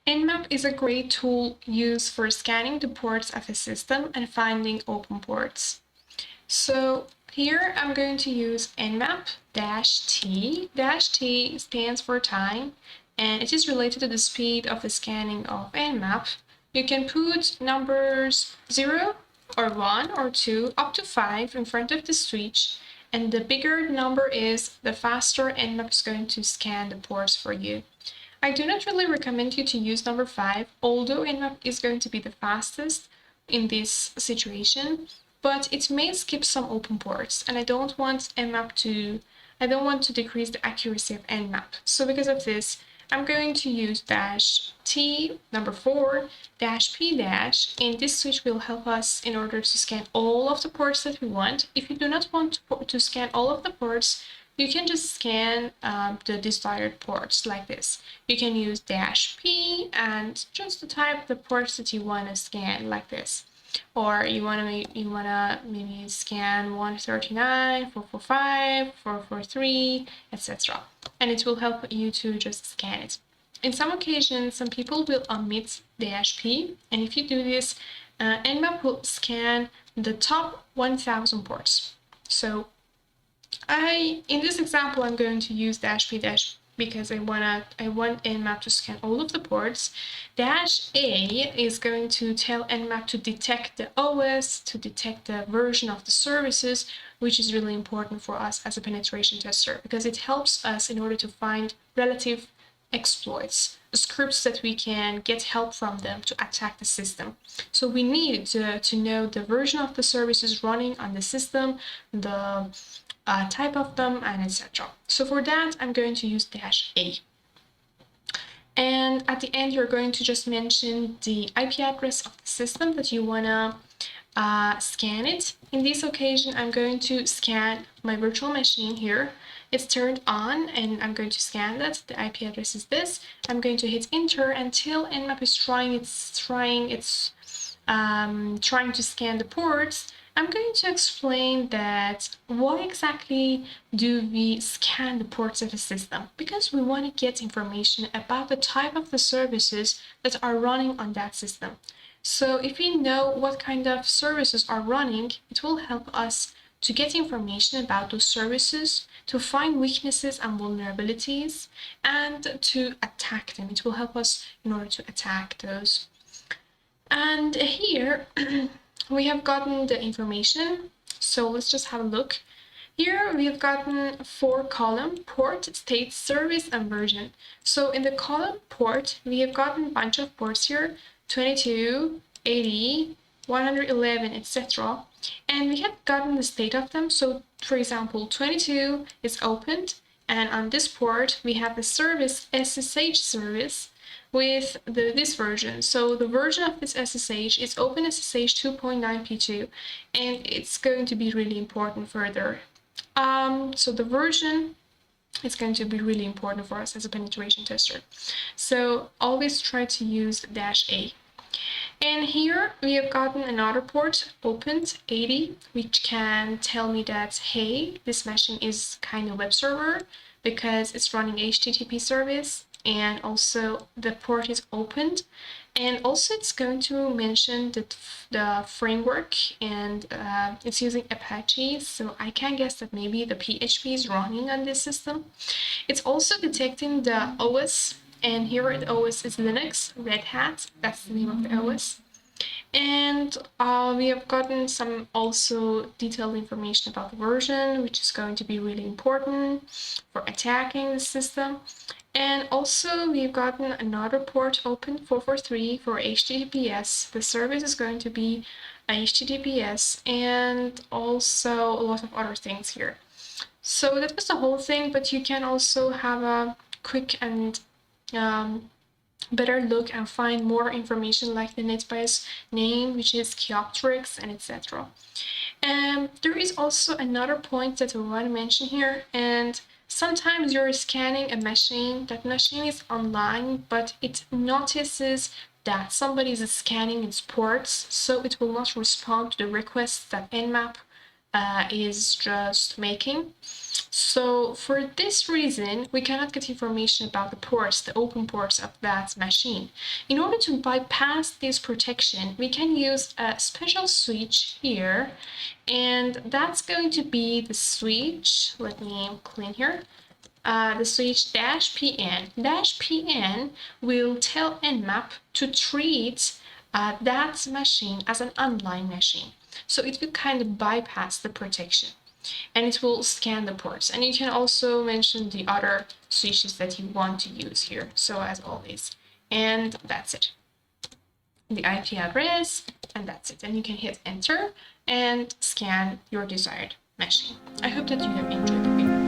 Nmap is a great tool used for scanning the ports of a system and finding open ports. So here I'm going to use Nmap-T. -T stands for time, and it is related to the speed of the scanning of Nmap. You can put numbers 0 or 1 or 2 up to 5 in front of the switch, and the bigger the number is, the faster Nmap is going to scan the ports for you. I do not really recommend you to use number 5, although Nmap is going to be the fastest in this situation, but it may skip some open ports, and I don't want to decrease the accuracy of Nmap. So because of this, I'm going to use -T, number 4, -P-, and this switch will help us in order to scan all of the ports that we want. If you do not want to scan all of the ports, you can just scan the desired ports like this. You can use -P and just type the ports that you want to scan like this. Or you wanna maybe scan 139, 445, 443, etc. And it will help you to just scan it. In some occasions, some people will omit -P, and if you do this, Nmap will scan the top 1000 ports. So in this example, I'm going to use -P- because I want Nmap to scan all of the ports. -A is going to tell Nmap to detect the OS, to detect the version of the services, which is really important for us as a penetration tester, because it helps us in order to find relative exploits, scripts that we can get help from them to attack the system. So we need to know the version of the services running on the system, the type of them, and etc. So for that, I'm going to use -A. And at the end, you're going to just mention the IP address of the system that you wanna scan it. In this occasion, I'm going to scan my virtual machine here. It's turned on, and I'm going to scan that. The IP address is this. I'm going to hit enter until Nmap is trying to scan the ports. I'm going to explain that why exactly do we scan the ports of a system? Because we want to get information about the type of the services that are running on that system. So if we know what kind of services are running, it will help us to get information about those services, to find weaknesses and vulnerabilities, and to attack them. It will help us in order to attack those. And here we have gotten the information. So let's just have a look. Here we have gotten 4-column: port, state, service, and version. So in the column port, we have gotten a bunch of ports here: 22, 80, 111, etc. And we have gotten the state of them. So for example, 22 is opened, and on this port we have the service SSH service with this version. So the version of this SSH is OpenSSH 2.9p2, and it's going to be really important further. So the version is going to be really important for us as a penetration tester. So always try to use -A. And here we have gotten another port opened, 80, which can tell me that, hey, this machine is kind of web server because it's running HTTP service, and also the port is opened. And also it's going to mention the framework, and it's using Apache, so I can guess that maybe the PHP is running on this system. It's also detecting the OS, and here the OS is Linux, Red Hat, that's the name of the OS. And we have gotten some also detailed information about the version, which is going to be really important for attacking the system. And also we've gotten another port open, 443, for HTTPS. The service is going to be HTTPS, and also a lot of other things here. So that was the whole thing, but you can also have a quick and better look and find more information like the NetBIOS name, which is Kioptrix, and etc. There is also another point that I want to mention here, and sometimes you're scanning a machine, that machine is online, but it notices that somebody is scanning its ports, so it will not respond to the requests that Nmap is just making. So for this reason, we cannot get information about the ports, the open ports of that machine. In order to bypass this protection, we can use a special switch here, and that's going to be the switch. Let me clean here. The switch -pn. -pn will tell Nmap to treat that machine as an online machine. So it will kind of bypass the protection, and it will scan the ports. And you can also mention the other switches that you want to use here. So as always, and that's it. The IP address, and that's it. And you can hit enter and scan your desired machine. I hope that you have enjoyed the video.